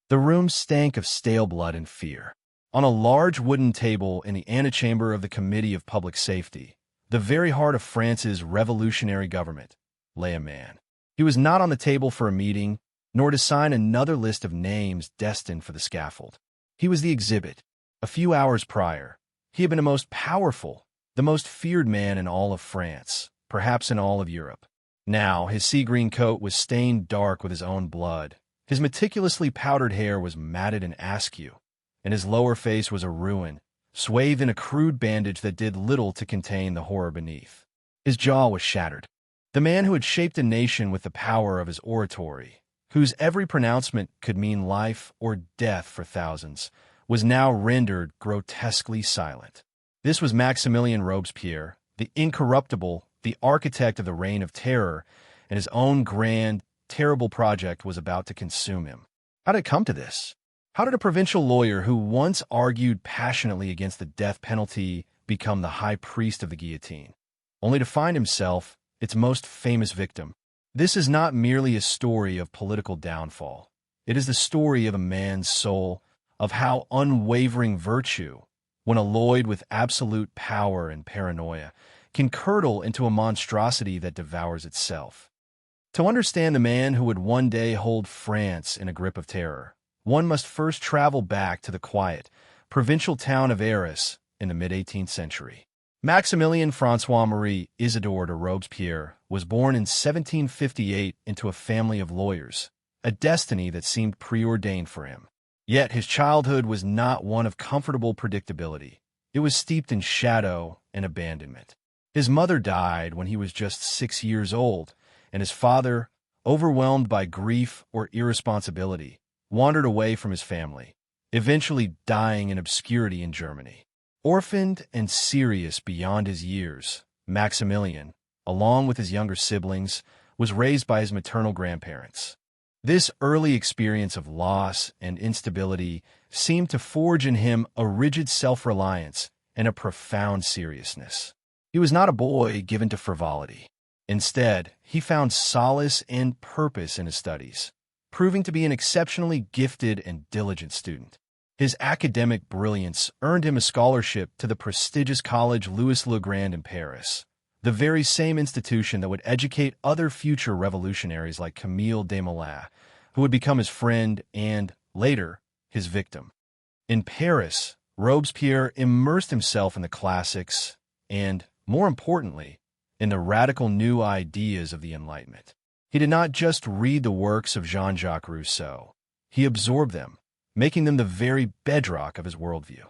The room stank of stale blood and fear. On a large wooden table in the antechamber of the Committee of Public Safety, the very heart of France's revolutionary government, lay a man. He was not on the table for a meeting, nor to sign another list of names destined for the scaffold. He was the exhibit. A few hours prior, he had been the most powerful, the most feared man in all of France, perhaps in all of Europe. Now, his sea-green coat was stained dark with his own blood. His meticulously powdered hair was matted and askew, and his lower face was a ruin, swathed in a crude bandage that did little to contain the horror beneath. His jaw was shattered. The man who had shaped a nation with the power of his oratory, whose every pronouncement could mean life or death for thousands, was now rendered grotesquely silent. This was Maximilien Robespierre, the incorruptible, the architect of the Reign of Terror, and his own grand, terrible project was about to consume him. How did it come to this? How did a provincial lawyer who once argued passionately against the death penalty become the high priest of the guillotine, only to find himself its most famous victim? This is not merely a story of political downfall. It is the story of a man's soul, of how unwavering virtue, when alloyed with absolute power and paranoia, can curdle into a monstrosity that devours itself. To understand the man who would one day hold France in a grip of terror, one must first travel back to the quiet, provincial town of Arras in the mid-18th century. Maximilien François-Marie Isidore de Robespierre was born in 1758 into a family of lawyers, a destiny that seemed preordained for him. Yet his childhood was not one of comfortable predictability. It was steeped in shadow and abandonment. His mother died when he was just 6 years old, and his father, overwhelmed by grief or irresponsibility, wandered away from his family, eventually dying in obscurity in Germany. Orphaned and serious beyond his years, Maximilien, along with his younger siblings, was raised by his maternal grandparents. This early experience of loss and instability seemed to forge in him a rigid self-reliance and a profound seriousness. He was not a boy given to frivolity. Instead, he found solace and purpose in his studies, proving to be an exceptionally gifted and diligent student. His academic brilliance earned him a scholarship to the prestigious college Louis-le-Grand in Paris, the very same institution that would educate other future revolutionaries like Camille Desmoulins, who would become his friend and, later, his victim. In Paris, Robespierre immersed himself in the classics and, more importantly, in the radical new ideas of the Enlightenment. He did not just read the works of Jean-Jacques Rousseau. He absorbed them, making them the very bedrock of his worldview.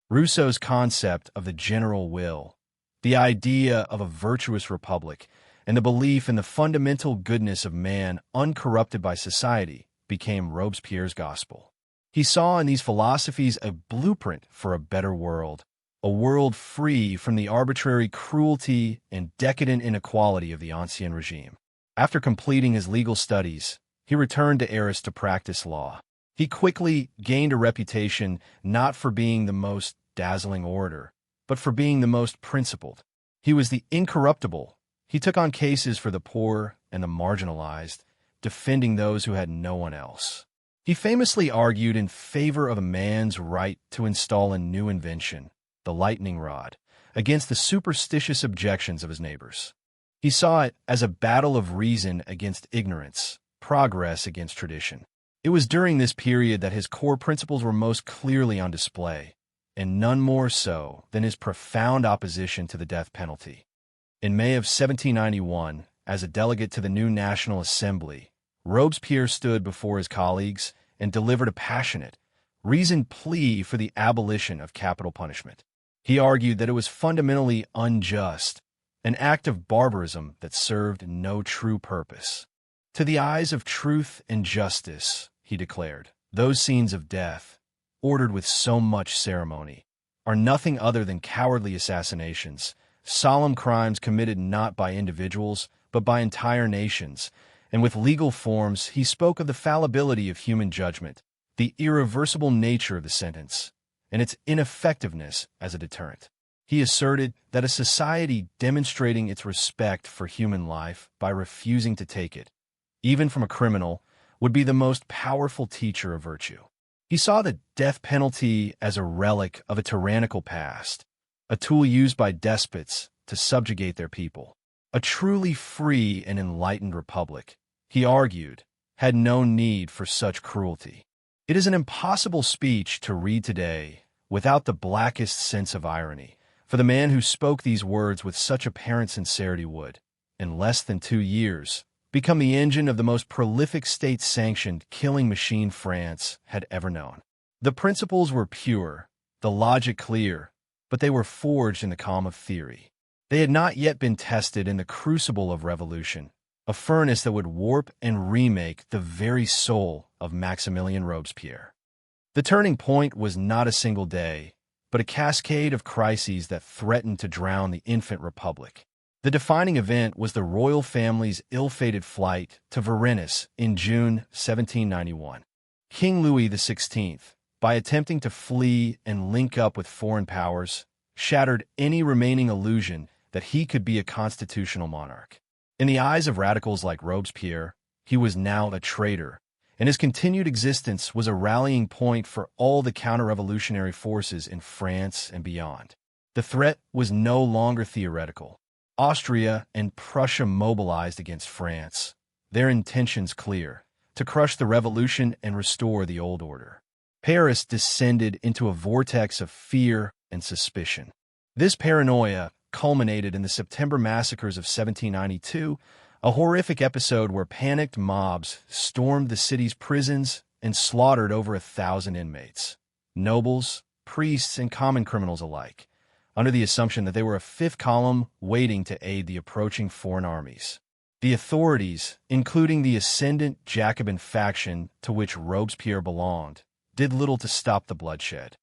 Rousseau's concept of the general will, the idea of a virtuous republic, and the belief in the fundamental goodness of man uncorrupted by society became Robespierre's gospel. He saw in these philosophies a blueprint for a better world, a world free from the arbitrary cruelty and decadent inequality of the Ancien regime. After completing his legal studies, he returned to Arras to practice law. He quickly gained a reputation not for being the most dazzling orator, but for being the most principled. He was the incorruptible. He took on cases for the poor and the marginalized, defending those who had no one else. He famously argued in favor of a man's right to install a new invention, the lightning rod, against the superstitious objections of his neighbors. He saw it as a battle of reason against ignorance, progress against tradition. It was during this period that his core principles were most clearly on display, and none more so than his profound opposition to the death penalty. In May of 1791, as a delegate to the new National Assembly, Robespierre stood before his colleagues and delivered a passionate, reasoned plea for the abolition of capital punishment. He argued that it was fundamentally unjust, an act of barbarism that served no true purpose. To the eyes of truth and justice, he declared, those scenes of death, ordered with so much ceremony, are nothing other than cowardly assassinations, solemn crimes committed not by individuals, but by entire nations, and with legal forms he spoke of the fallibility of human judgment, the irreversible nature of the sentence, and its ineffectiveness as a deterrent. He asserted that a society demonstrating its respect for human life by refusing to take it, even from a criminal, would be the most powerful teacher of virtue. He saw the death penalty as a relic of a tyrannical past, a tool used by despots to subjugate their people. A truly free and enlightened republic, he argued, had no need for such cruelty. It is an impossible speech to read today without the blackest sense of irony, for the man who spoke these words with such apparent sincerity would, in less than 2 years, become the engine of the most prolific state-sanctioned killing machine France had ever known. The principles were pure, the logic clear, but they were forged in the calm of theory. They had not yet been tested in the crucible of revolution, a furnace that would warp and remake the very soul of Maximilien Robespierre. The turning point was not a single day, but a cascade of crises that threatened to drown the infant republic. The defining event was the royal family's ill-fated flight to Varennes in June 1791. King Louis XVI, by attempting to flee and link up with foreign powers, shattered any remaining illusion that he could be a constitutional monarch. In the eyes of radicals like Robespierre, he was now a traitor, and his continued existence was a rallying point for all the counter-revolutionary forces in France and beyond. The threat was no longer theoretical. Austria and Prussia mobilized against France, their intentions clear, to crush the revolution and restore the old order. Paris descended into a vortex of fear and suspicion. This paranoia culminated in the September massacres of 1792, a horrific episode where panicked mobs stormed the city's prisons and slaughtered over 1,000 inmates, nobles, priests, and common criminals alike, under the assumption that they were a fifth column waiting to aid the approaching foreign armies. The authorities, including the ascendant Jacobin faction to which Robespierre belonged, did little to stop the bloodshed.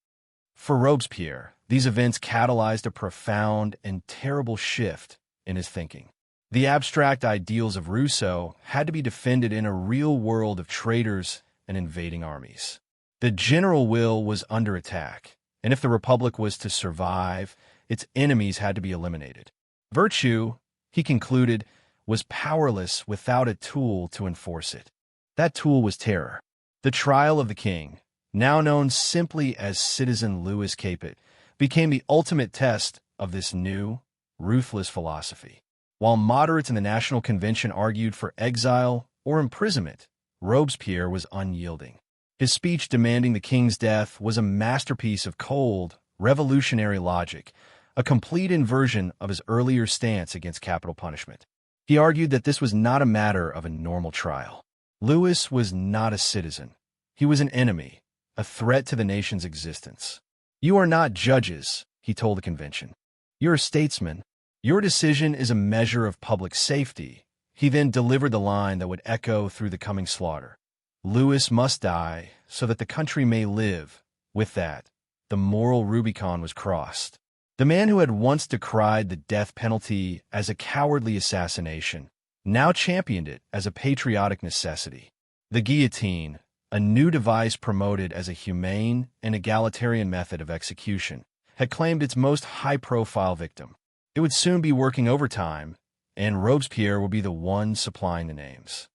For Robespierre, these events catalyzed a profound and terrible shift in his thinking. The abstract ideals of Rousseau had to be defended in a real world of traitors and invading armies. The general will was under attack, and if the Republic was to survive, its enemies had to be eliminated. Virtue, he concluded, was powerless without a tool to enforce it. That tool was terror. The trial of the king, now known simply as Citizen Louis Capet, became the ultimate test of this new, ruthless philosophy. While moderates in the National Convention argued for exile or imprisonment, Robespierre was unyielding. His speech demanding the king's death was a masterpiece of cold, revolutionary logic, a complete inversion of his earlier stance against capital punishment. He argued that this was not a matter of a normal trial. Louis was not a citizen. He was an enemy, a threat to the nation's existence. "You are not judges," he told the convention. "You're statesmen. Your decision is a measure of public safety." He then delivered the line that would echo through the coming slaughter. "Louis must die so that the country may live." With that, the moral Rubicon was crossed. The man who had once decried the death penalty as a cowardly assassination now championed it as a patriotic necessity. The guillotine, a new device promoted as a humane and egalitarian method of execution, had claimed its most high-profile victim. It would soon be working overtime, and Robespierre would be the one supplying the names.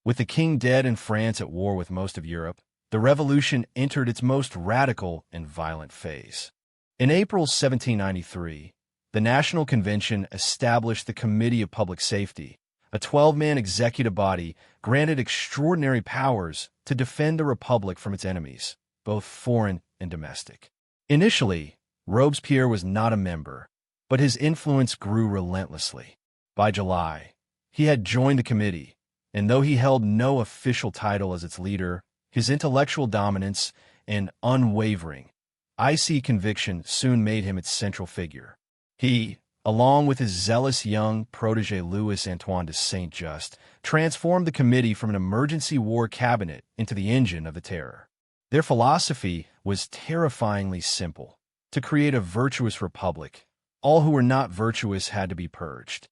With the king dead and France at war with most of Europe, the revolution entered its most radical and violent phase. In April 1793, the National Convention established the Committee of Public Safety, a 12-man executive body granted extraordinary powers to defend the Republic from its enemies, both foreign and domestic. Initially, Robespierre was not a member, but his influence grew relentlessly. By July, he had joined the committee, and though he held no official title as its leader, his intellectual dominance and unwavering, icy conviction soon made him its central figure. He, along with his zealous young protege Louis Antoine de Saint-Just, transformed the committee from an emergency war cabinet into the engine of the terror. Their philosophy was terrifyingly simple: to create a virtuous republic. All who were not virtuous had to be purged.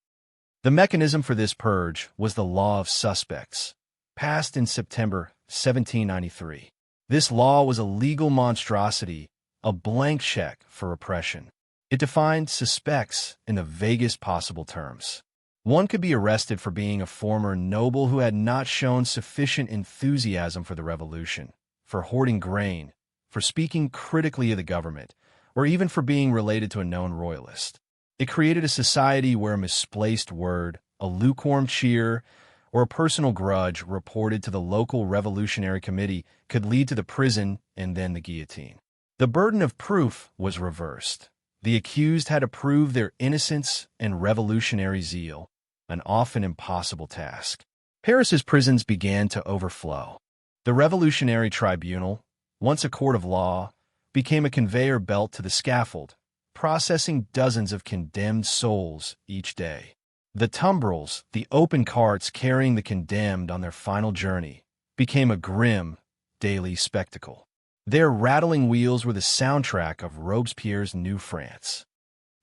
The mechanism for this purge was the Law of Suspects, passed in September 1793. This law was a legal monstrosity, a blank check for repression. It defined suspects in the vaguest possible terms. One could be arrested for being a former noble who had not shown sufficient enthusiasm for the revolution, for hoarding grain, for speaking critically of the government, or even for being related to a known royalist. It created a society where a misplaced word, a lukewarm cheer, or a personal grudge reported to the local revolutionary committee could lead to the prison and then the guillotine. The burden of proof was reversed. The accused had to prove their innocence and revolutionary zeal, an often impossible task. Paris's prisons began to overflow. The Revolutionary Tribunal, once a court of law, became a conveyor belt to the scaffold, processing dozens of condemned souls each day. The tumbrils, the open carts carrying the condemned on their final journey, became a grim, daily spectacle. Their rattling wheels were the soundtrack of Robespierre's New France.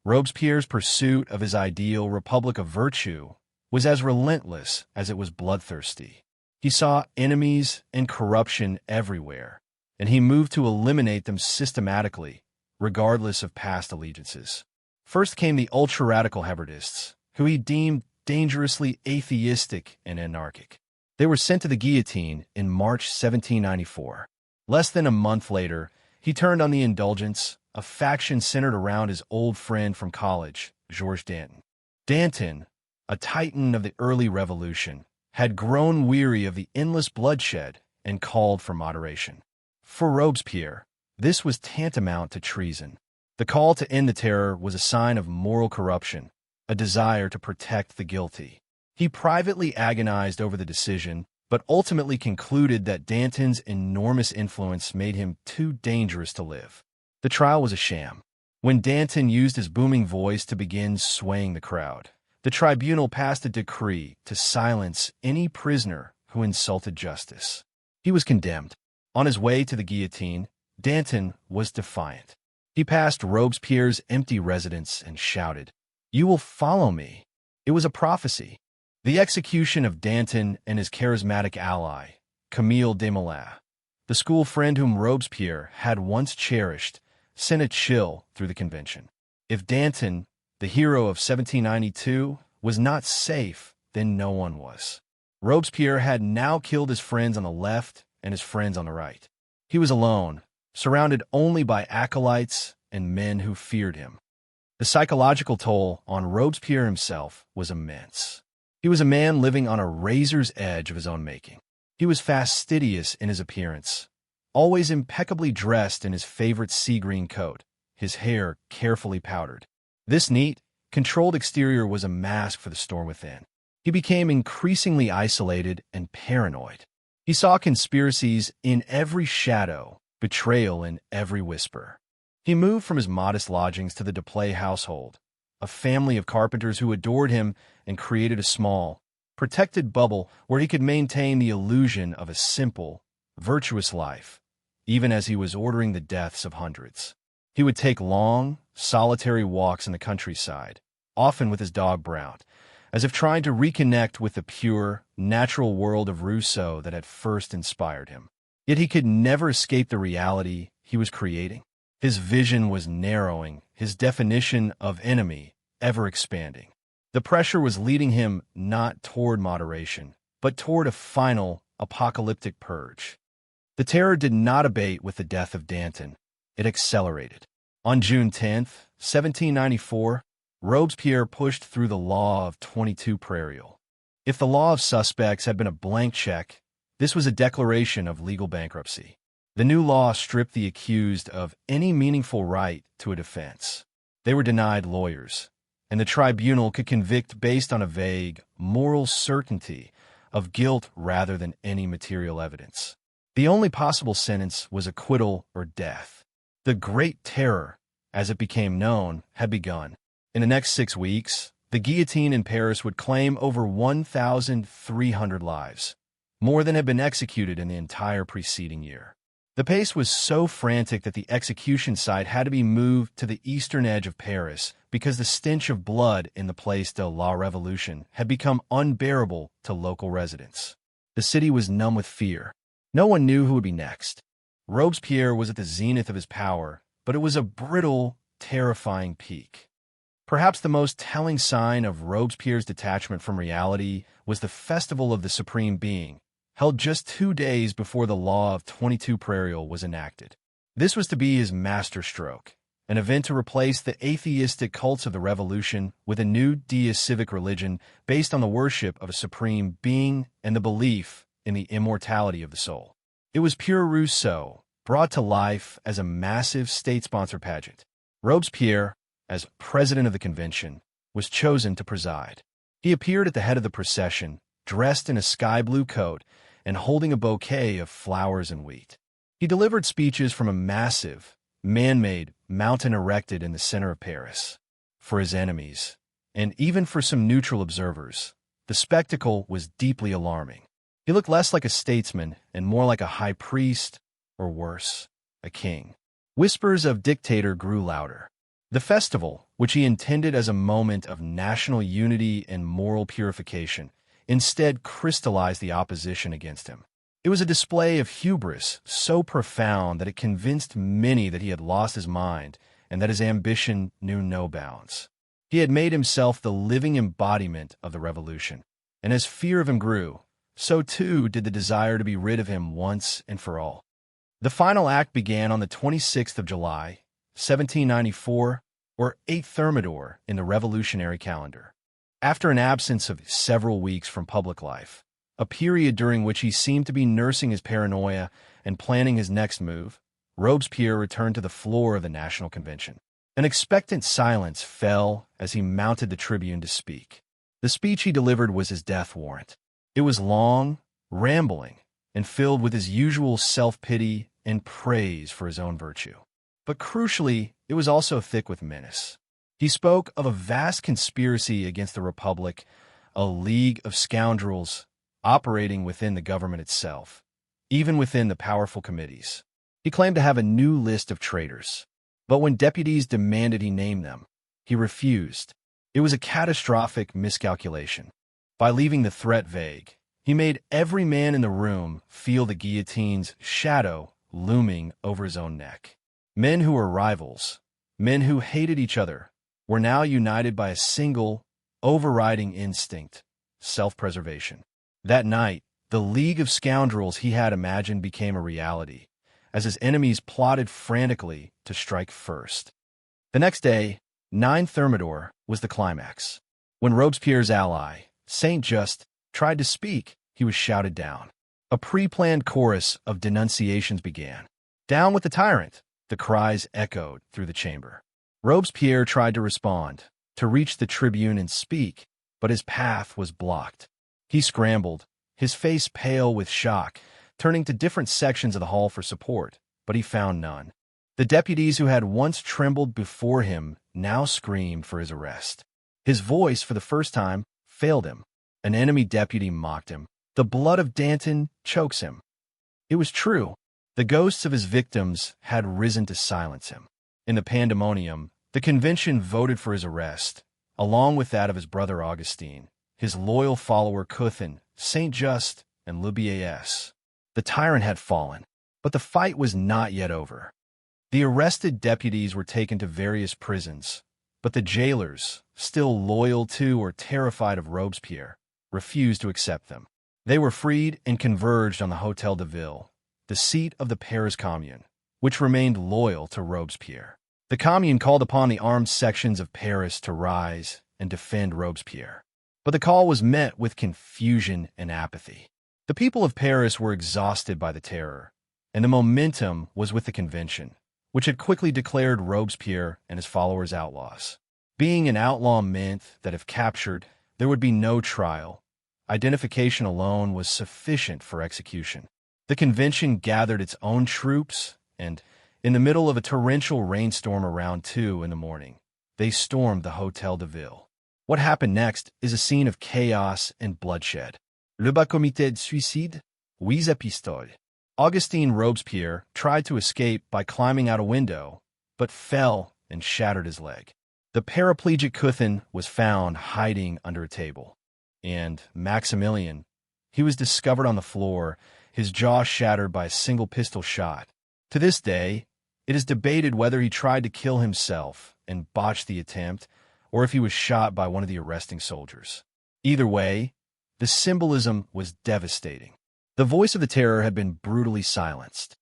Robespierre's pursuit of his ideal republic of virtue was as relentless as it was bloodthirsty. He saw enemies and corruption everywhere, and he moved to eliminate them systematically, regardless of past allegiances. First came the ultra-radical Hebridists, who he deemed dangerously atheistic and anarchic. They were sent to the guillotine in March 1794. Less than a month later, he turned on the Indulgents, a faction centered around his old friend from college, Georges Danton. Danton, a titan of the early revolution, had grown weary of the endless bloodshed and called for moderation. For Robespierre, this was tantamount to treason. The call to end the terror was a sign of moral corruption, a desire to protect the guilty. He privately agonized over the decision, but ultimately concluded that Danton's enormous influence made him too dangerous to live. The trial was a sham. When Danton used his booming voice to begin swaying the crowd, the tribunal passed a decree to silence any prisoner who insulted justice. He was condemned. On his way to the guillotine, Danton was defiant. He passed Robespierre's empty residence and shouted, "You will follow me." It was a prophecy. The execution of Danton and his charismatic ally, Camille Desmoulins, the school friend whom Robespierre had once cherished, sent a chill through the convention. If Danton, the hero of 1792, was not safe, then no one was. Robespierre had now killed his friends on the left and his friends on the right. He was alone, surrounded only by acolytes and men who feared him. The psychological toll on Robespierre himself was immense. He was a man living on a razor's edge of his own making. He was fastidious in his appearance, always impeccably dressed in his favorite sea-green coat, his hair carefully powdered. This neat, controlled exterior was a mask for the storm within. He became increasingly isolated and paranoid. He saw conspiracies in every shadow, betrayal in every whisper. He moved from his modest lodgings to the Duplay household, a family of carpenters who adored him and created a small, protected bubble where he could maintain the illusion of a simple, virtuous life, even as he was ordering the deaths of hundreds. He would take long, solitary walks in the countryside, often with his dog Brown, as if trying to reconnect with the pure, natural world of Rousseau that had first inspired him. Yet he could never escape the reality he was creating. His vision was narrowing, his definition of enemy ever expanding. The pressure was leading him not toward moderation, but toward a final, apocalyptic purge. The terror did not abate with the death of Danton. It accelerated. On June 10, 1794, Robespierre pushed through the law of 22 prairial. If the law of suspects had been a blank check, this was a declaration of legal bankruptcy. The new law stripped the accused of any meaningful right to a defense. They were denied lawyers, and the tribunal could convict based on a vague, moral certainty of guilt rather than any material evidence. The only possible sentence was acquittal or death. The Great Terror, as it became known, had begun. In the next 6 weeks, the guillotine in Paris would claim over 1,300 lives, more than had been executed in the entire preceding year. The pace was so frantic that the execution site had to be moved to the eastern edge of Paris because the stench of blood in the Place de la Révolution had become unbearable to local residents. The city was numb with fear. No one knew who would be next. Robespierre was at the zenith of his power, but it was a brittle, terrifying peak. Perhaps the most telling sign of Robespierre's detachment from reality was the Festival of the Supreme Being, held just 2 days before the Law of 22 Prairial was enacted. This was to be his masterstroke, an event to replace the atheistic cults of the Revolution with a new deist civic religion based on the worship of a supreme being and the belief in the immortality of the soul. It was pure Rousseau, brought to life as a massive state-sponsored pageant. Robespierre, as president of the convention, was chosen to preside. He appeared at the head of the procession, dressed in a sky-blue coat and holding a bouquet of flowers and wheat. He delivered speeches from a massive, man-made mountain erected in the center of Paris. For his enemies, and even for some neutral observers, the spectacle was deeply alarming. He looked less like a statesman and more like a high priest, or worse, a king. Whispers of dictator grew louder. The festival, which he intended as a moment of national unity and moral purification, instead crystallized the opposition against him. It was a display of hubris so profound that it convinced many that he had lost his mind and that his ambition knew no bounds. He had made himself the living embodiment of the revolution, and as fear of him grew, so too did the desire to be rid of him once and for all. The final act began on the 26th of July, 1794, or 8 Thermidor in the revolutionary calendar. After an absence of several weeks from public life, a period during which he seemed to be nursing his paranoia and planning his next move, Robespierre returned to the floor of the National Convention. An expectant silence fell as he mounted the tribune to speak. The speech he delivered was his death warrant. It was long, rambling, and filled with his usual self-pity and praise for his own virtue. But crucially, it was also thick with menace. He spoke of a vast conspiracy against the Republic, a league of scoundrels operating within the government itself, even within the powerful committees. He claimed to have a new list of traitors, but when deputies demanded he name them, he refused. It was a catastrophic miscalculation. By leaving the threat vague, he made every man in the room feel the guillotine's shadow looming over his own neck. Men who were rivals, men who hated each other, were now united by a single, overriding instinct: self-preservation. That night, the League of Scoundrels he had imagined became a reality, as his enemies plotted frantically to strike first. The next day, 9 Thermidor, was the climax. When Robespierre's ally, Saint-Just, tried to speak, he was shouted down. A pre-planned chorus of denunciations began. "Down with the tyrant!" the cries echoed through the chamber. Robespierre tried to respond, to reach the tribune and speak, but his path was blocked. He scrambled, his face pale with shock, turning to different sections of the hall for support, but he found none. The deputies who had once trembled before him now screamed for his arrest. His voice, for the first time, failed him. An enemy deputy mocked him. "The blood of Danton chokes him." It was true. The ghosts of his victims had risen to silence him. In the pandemonium, the convention voted for his arrest, along with that of his brother Augustine, his loyal follower Couthon, Saint-Just, and Lubies. The tyrant had fallen, but the fight was not yet over. The arrested deputies were taken to various prisons, but the jailers, still loyal to or terrified of Robespierre, refused to accept them. They were freed and converged on the Hôtel de Ville, the seat of the Paris Commune, which remained loyal to Robespierre. The Commune called upon the armed sections of Paris to rise and defend Robespierre. But the call was met with confusion and apathy. The people of Paris were exhausted by the terror, and the momentum was with the convention, which had quickly declared Robespierre and his followers outlaws. Being an outlaw meant that if captured, there would be no trial. Identification alone was sufficient for execution. The convention gathered its own troops, and, in the middle of a torrential rainstorm around 2 in the morning, they stormed the Hôtel de Ville. What happened next is a scene of chaos and bloodshed. Le bas comité de suicide, 8 pistoles. Augustine Robespierre tried to escape by climbing out a window, but fell and shattered his leg. The paraplegic Couthon was found hiding under a table. And Maximilian, he was discovered on the floor, his jaw shattered by a single pistol shot. To this day, it is debated whether he tried to kill himself and botched the attempt, or if he was shot by one of the arresting soldiers. Either way, the symbolism was devastating. The voice of the terror had been brutally silenced.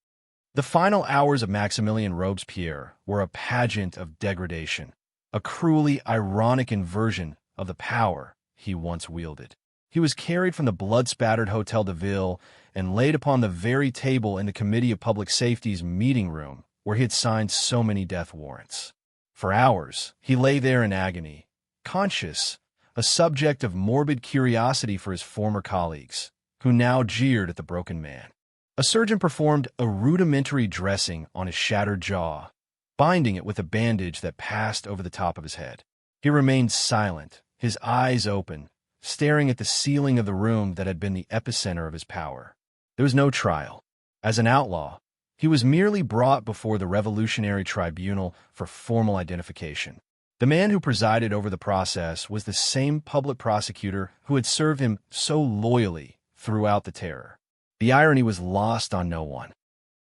The final hours of Maximilien Robespierre were a pageant of degradation, a cruelly ironic inversion of the power he once wielded. He was carried from the blood-spattered Hôtel de Ville and laid upon the very table in the Committee of Public Safety's meeting room where he had signed so many death warrants. For hours, he lay there in agony, conscious, a subject of morbid curiosity for his former colleagues, who now jeered at the broken man. A surgeon performed a rudimentary dressing on his shattered jaw, binding it with a bandage that passed over the top of his head. He remained silent, his eyes open, staring at the ceiling of the room that had been the epicenter of his power. There was no trial. As an outlaw, he was merely brought before the Revolutionary Tribunal for formal identification. The man who presided over the process was the same public prosecutor who had served him so loyally throughout the terror. The irony was lost on no one.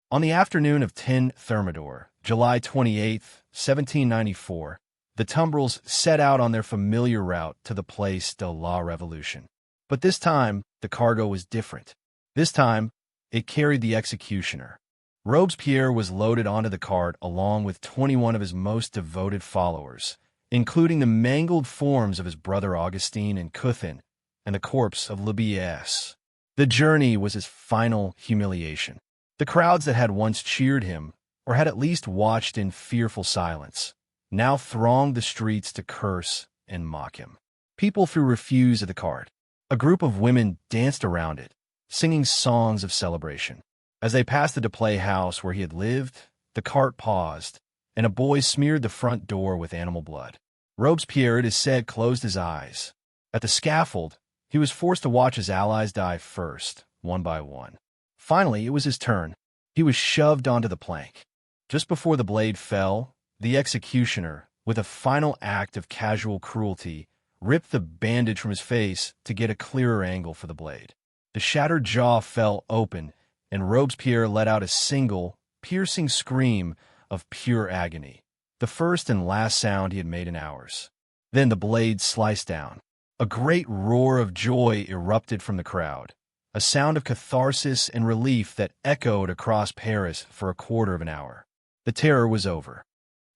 On the afternoon of 10 Thermidor, July 28, 1794, the tumbrils set out on their familiar route to the Place de la Révolution. But this time, the cargo was different. This time, it carried the executioner. Robespierre was loaded onto the cart along with 21 of his most devoted followers, including the mangled forms of his brother Augustine and Cuthin and the corpse of Libes. The journey was his final humiliation. The crowds that had once cheered him, or had at least watched in fearful silence, now thronged the streets to curse and mock him. People threw refuse at the cart. A group of women danced around it, singing songs of celebration. As they passed the Duplay house where he had lived, the cart paused, and a boy smeared the front door with animal blood. Robespierre, it is said, closed his eyes. At the scaffold, he was forced to watch his allies die first, one by one. Finally, it was his turn. He was shoved onto the plank. Just before the blade fell, the executioner, with a final act of casual cruelty, ripped the bandage from his face to get a clearer angle for the blade. The shattered jaw fell open, and Robespierre let out a single, piercing scream of pure agony, the first and last sound he had made in hours. Then the blade sliced down. A great roar of joy erupted from the crowd, a sound of catharsis and relief that echoed across Paris for a quarter of an hour. The terror was over.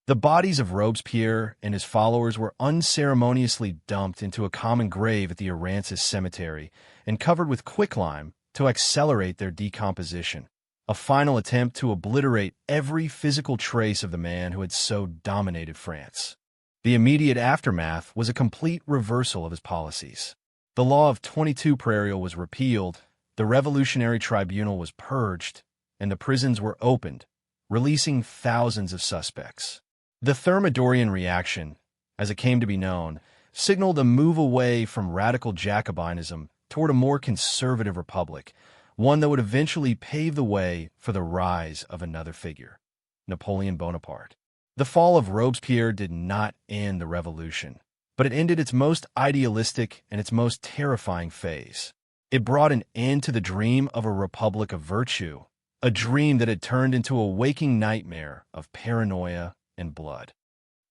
The bodies of Robespierre and his followers were unceremoniously dumped into a common grave at the Arancis cemetery and covered with quicklime to accelerate their decomposition, a final attempt to obliterate every physical trace of the man who had so dominated France. The immediate aftermath was a complete reversal of his policies. The law of 22 Prairial was repealed, the Revolutionary Tribunal was purged, and the prisons were opened, releasing thousands of suspects. The Thermidorian reaction, as it came to be known, signaled a move away from radical Jacobinism toward a more conservative republic, one that would eventually pave the way for the rise of another figure, Napoleon Bonaparte. The fall of Robespierre did not end the revolution, but it ended its most idealistic and its most terrifying phase. It brought an end to the dream of a republic of virtue, a dream that had turned into a waking nightmare of paranoia and blood.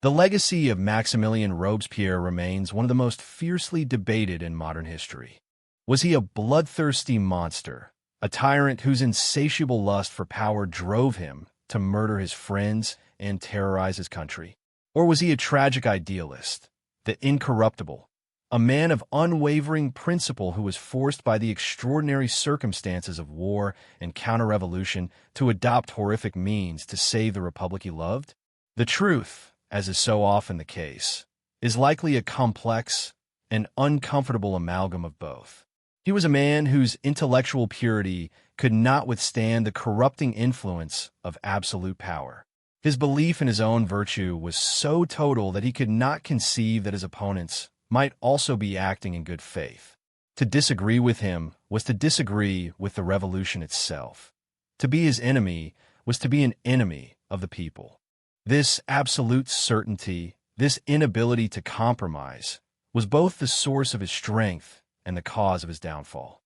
The legacy of Maximilien Robespierre remains one of the most fiercely debated in modern history. Was he a bloodthirsty monster, a tyrant whose insatiable lust for power drove him to murder his friends and terrorize his country? Or was he a tragic idealist, the incorruptible, a man of unwavering principle who was forced by the extraordinary circumstances of war and counter-revolution to adopt horrific means to save the republic he loved? The truth, as is so often the case, is likely a complex and uncomfortable amalgam of both. He was a man whose intellectual purity could not withstand the corrupting influence of absolute power. His belief in his own virtue was so total that he could not conceive that his opponents might also be acting in good faith. To disagree with him was to disagree with the revolution itself. To be his enemy was to be an enemy of the people. This absolute certainty, this inability to compromise, was both the source of his strength and the cause of his downfall.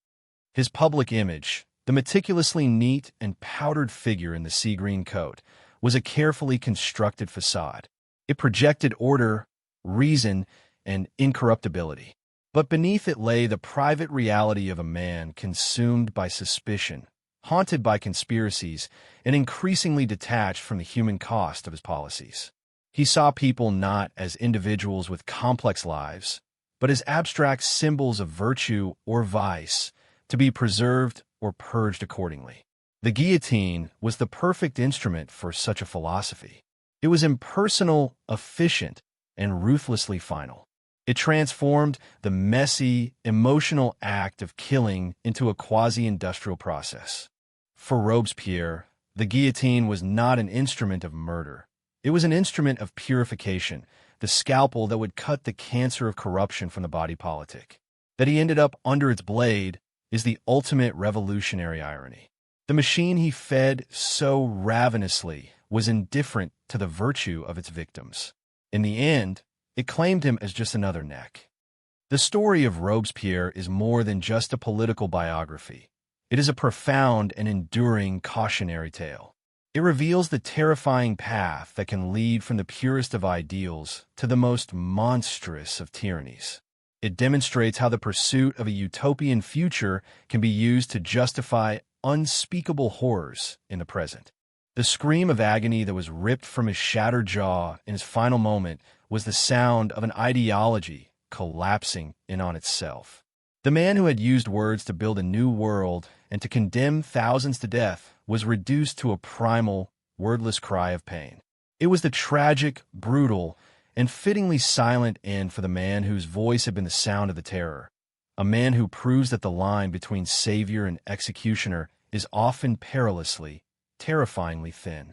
His public image, the meticulously neat and powdered figure in the sea green coat, was a carefully constructed facade. It projected order reason, and incorruptibility. But beneath it lay the private reality of a man consumed by suspicion, haunted by conspiracies, and increasingly detached from the human cost of his policies. He saw people not as individuals with complex lives, but as abstract symbols of virtue or vice, to be preserved or purged accordingly. The guillotine was the perfect instrument for such a philosophy. It was impersonal, efficient, and ruthlessly final. It transformed the messy, emotional act of killing into a quasi-industrial process. For Robespierre, the guillotine was not an instrument of murder. It was an instrument of purification, the scalpel that would cut the cancer of corruption from the body politic. That he ended up under its blade is the ultimate revolutionary irony. The machine he fed so ravenously was indifferent to the virtue of its victims. In the end, it claimed him as just another neck. The story of Robespierre is more than just a political biography. It is a profound and enduring cautionary tale. It reveals the terrifying path that can lead from the purest of ideals to the most monstrous of tyrannies. It demonstrates how the pursuit of a utopian future can be used to justify unspeakable horrors in the present. The scream of agony that was ripped from his shattered jaw in his final moment was the sound of an ideology collapsing in on itself. The man who had used words to build a new world and to condemn thousands to death was reduced to a primal, wordless cry of pain. It was the tragic, brutal, and fittingly silent end for the man whose voice had been the sound of the terror. A man who proves that the line between savior and executioner is often perilously, terrifyingly thin.